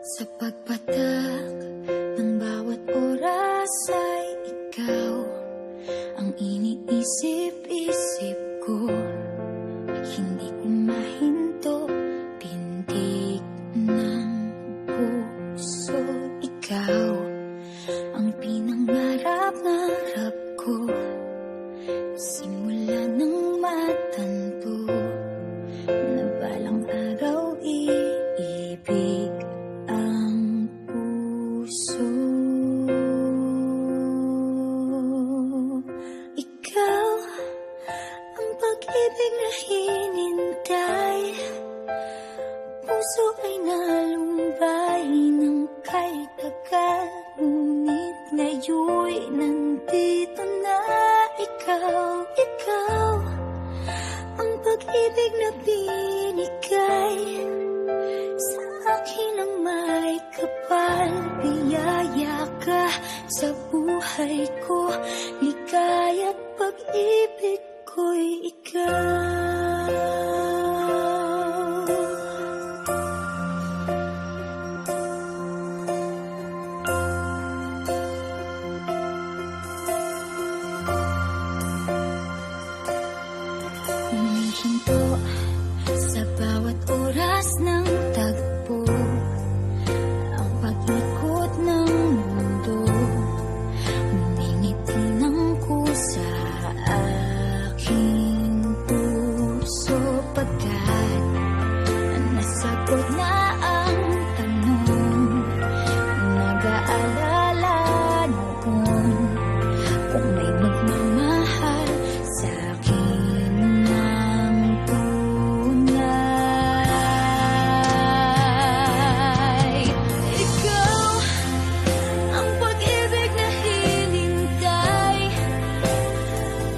Sa pagpatak ng bawat oras ay ikaw ang iniisip-isip ko. Hindi ko mahinto, pintig ng puso. Ikaw ang pinangarap-ngarap ko, simula ng matanto na balang araw iibig ang puso. Ikaw ang pag-ibig na hinintay, puso ay nalumbay ng kay tagal, ngunit ngayon'y nandito na ikaw. Ikaw ang pag-ibig na binigay sa akin ang may kapal. Biyaya ka sa buhay ko, ligaya't pag-ibig ko'y ikaw. Humihinto sa bawat oras ng tagpo, ang pag-ikot ng mundo, humingiti ng kusa aking puso. Pagkat nasagot na ang tanong, nag-aalala noon kung may magmamahal sa akin ng tunay. Ikaw ang pag-ibig na hinintay,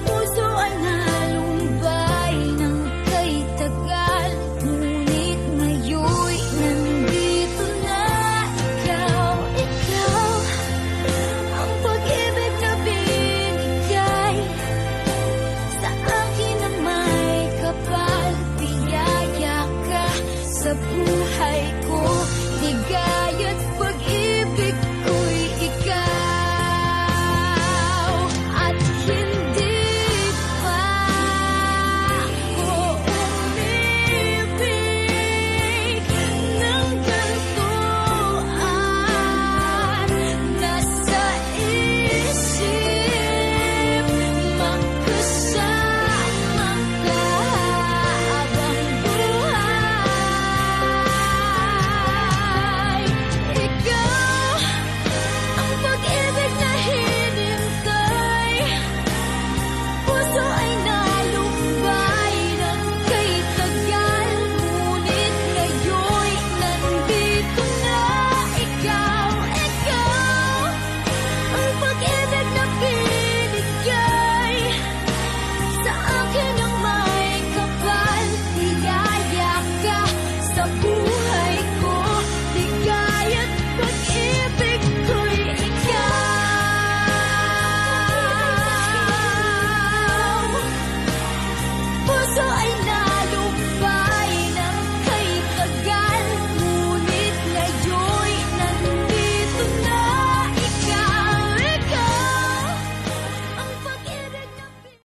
puso ay nalumbay ng kay tagal, ngunit ngayon'y nandito na ikaw. Ikaw ang pag-ibig na binigay sa akin ang may kapal. Biyaya ka sa buhay